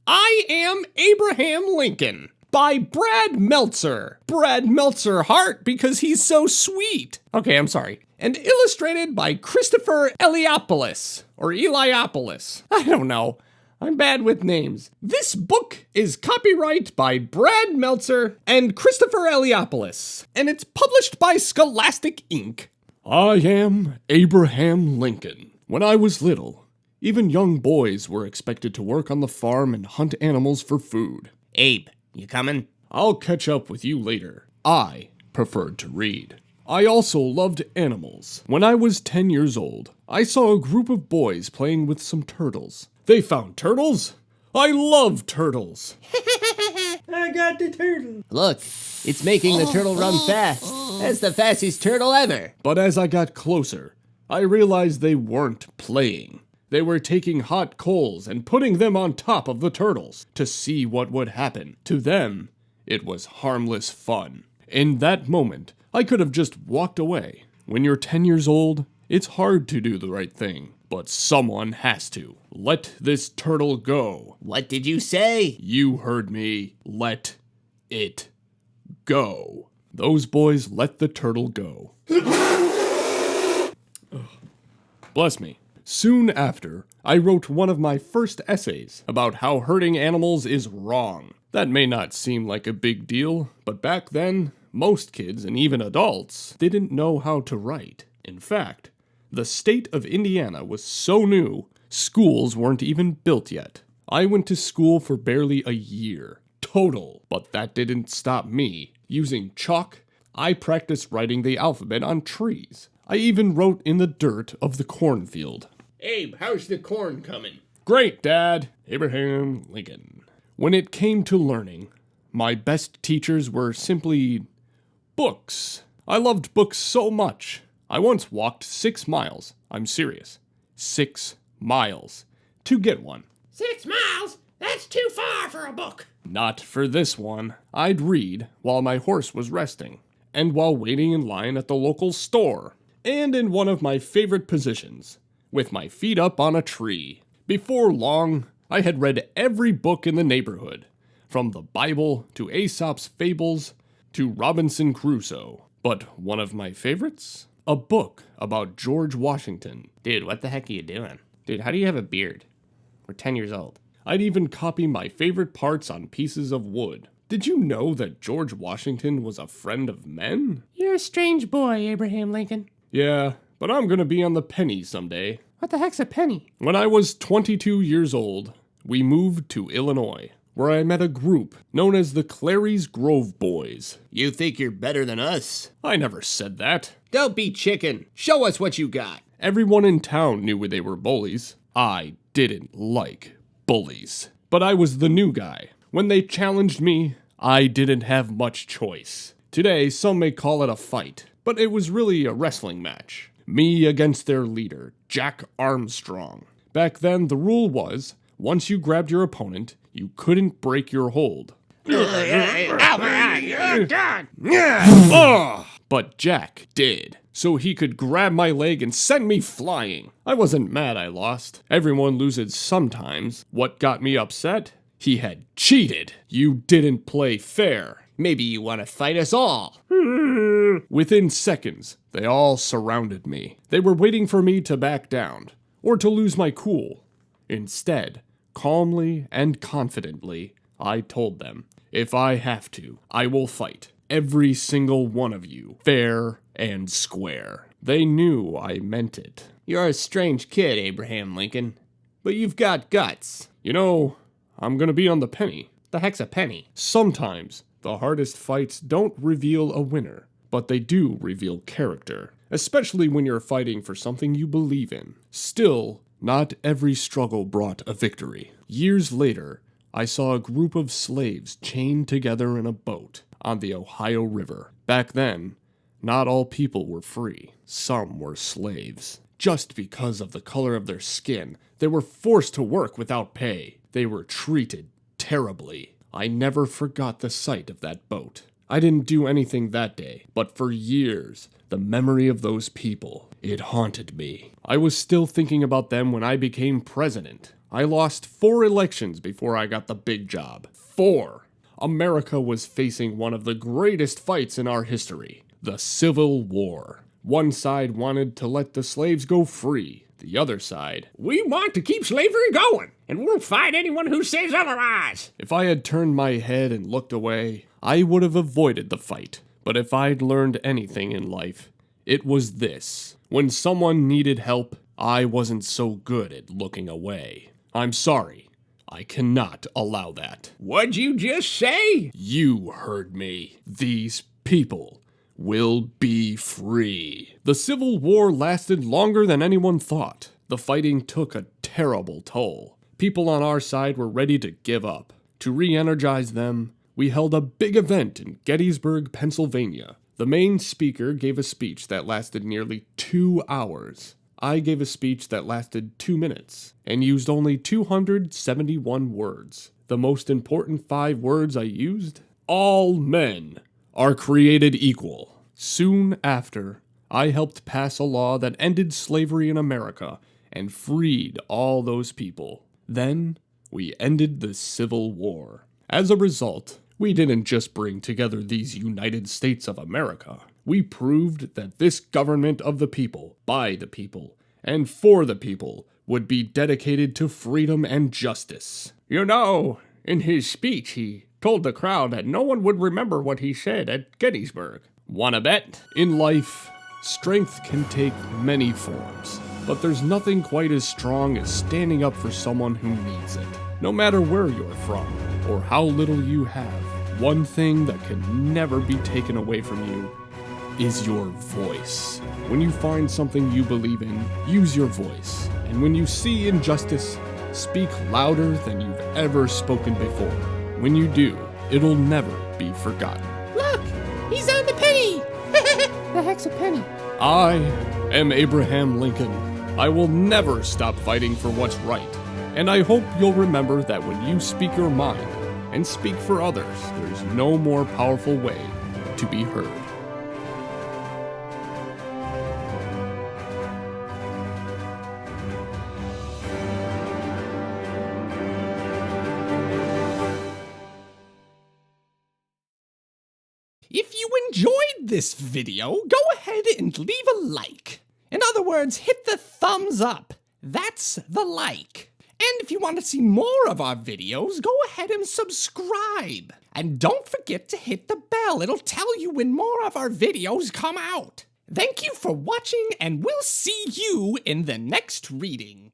I Am Abraham Lincoln by Brad Meltzer. Brad Meltzer Hart because he's so sweet. Okay, I'm sorry. And illustrated by Christopher Eliopoulos, or Eliopoulos. I don't know. I'm bad with names. This book is copyright by Brad Meltzer and Christopher Eliopoulos, and it's published by Scholastic, Inc. I am Abraham Lincoln. When I was little, even young boys were expected to work on the farm and hunt animals for food. Abe, you coming? I'll catch up with you later. I preferred to read. I also loved animals. When I was 10 years old, I saw a group of boys playing with some turtles. They found turtles? I love turtles. I got the turtle. Look, it's making the turtle run fast. That's the fastest turtle ever. But as I got closer, I realized they weren't playing. They were taking hot coals and putting them on top of the turtles to see what would happen. To them, it was harmless fun. In that moment, I could have just walked away. When you're 10 years old, it's hard to do the right thing, but someone has to. Let this turtle go. What did you say? You heard me. Let it go. Those boys let the turtle go. Bless me. Soon after, I wrote one of my first essays about how hurting animals is wrong. That may not seem like a big deal, but back then, most kids and even adults didn't know how to write. In fact, the state of Indiana was so new, schools weren't even built yet. I went to school for barely a year, total, but that didn't stop me. Using chalk, I practiced writing the alphabet on trees. I even wrote in the dirt of the cornfield. Abe, how's the corn coming? Great, Dad. Abraham Lincoln. When it came to learning, my best teachers were simply books. I loved books so much. I once walked 6 miles. I'm serious. 6 miles. To get one. 6 miles? That's too far for a book. Not for this one. I'd read while my horse was resting, and while waiting in line at the local store, and in one of my favorite positions, with my feet up on a tree. Before long, I had read every book in the neighborhood, from the Bible to Aesop's Fables to Robinson Crusoe. But one of my favorites? A book about George Washington. Dude, what the heck are you doing? Dude, how do you have a beard? We're 10 years old. I'd even copy my favorite parts on pieces of wood. Did you know that George Washington was a friend of men? You're a strange boy, Abraham Lincoln. Yeah, but I'm gonna be on the penny someday. What the heck's a penny? When I was 22 years old, we moved to Illinois, where I met a group known as the Clary's Grove Boys. You think you're better than us? I never said that. Don't be chicken. Show us what you got. Everyone in town knew they were bullies. I didn't like bullies. But I was the new guy. When they challenged me, I didn't have much choice. Today, some may call it a fight, but it was really a wrestling match. Me against their leader, Jack Armstrong. Back then, the rule was, once you grabbed your opponent, you couldn't break your hold. But Jack did, so he could grab my leg and send me flying. I wasn't mad I lost. Everyone loses sometimes. What got me upset? He had cheated. You didn't play fair. Maybe you want to fight us all. Within seconds, they all surrounded me. They were waiting for me to back down, or to lose my cool. Instead, calmly and confidently, I told them, if I have to, I will fight. Every single one of you, fair and square. They knew I meant it. You're a strange kid, Abraham Lincoln, but you've got guts. You know, I'm gonna be on the penny. The heck's a penny? Sometimes, the hardest fights don't reveal a winner, but they do reveal character, especially when you're fighting for something you believe in. Still, not every struggle brought a victory. Years later, I saw a group of slaves chained together in a boat on the Ohio River. Back then, not all people were free. Some were slaves. Just because of the color of their skin, they were forced to work without pay. They were treated terribly. I never forgot the sight of that boat. I didn't do anything that day, but for years, the memory of those people, it haunted me. I was still thinking about them when I became president. I lost 4 elections before I got the big job. 4. America was facing one of the greatest fights in our history, the Civil War. One side wanted to let the slaves go free. The other side, we want to keep slavery going, and we'll fight anyone who says otherwise. If I had turned my head and looked away, I would have avoided the fight. But if I'd learned anything in life, it was this. When someone needed help, I wasn't so good at looking away. I'm sorry. I cannot allow that. What'd you just say? You heard me. These people will be free. The Civil War lasted longer than anyone thought. The fighting took a terrible toll. People on our side were ready to give up. To re-energize them, we held a big event in Gettysburg, Pennsylvania. The main speaker gave a speech that lasted nearly 2 hours. I gave a speech that lasted 2 minutes and used only 271 words. The most important 5 words I used? All men are created equal. Soon after, I helped pass a law that ended slavery in America and freed all those people. Then, we ended the Civil War. As a result, we didn't just bring together these United States of America. We proved that this government of the people, by the people, and for the people would be dedicated to freedom and justice. You know, in his speech, he told the crowd that no one would remember what he said at Gettysburg. Wanna bet? In life, strength can take many forms, but there's nothing quite as strong as standing up for someone who needs it. No matter where you're from, or how little you have, one thing that can never be taken away from you is your voice. When you find something you believe in, use your voice. And when you see injustice, speak louder than you've ever spoken before. When you do, it'll never be forgotten. Look, he's on the penny. The heck's a penny? I am Abraham Lincoln. I will never stop fighting for what's right. And I hope you'll remember that when you speak your mind and speak for others, there's no more powerful way to be heard. If you enjoyed this video, go ahead and leave a like. In other words, hit the thumbs up. That's the like. And if you want to see more of our videos, go ahead and subscribe. And don't forget to hit the bell. It'll tell you when more of our videos come out. Thank you for watching, and we'll see you in the next reading.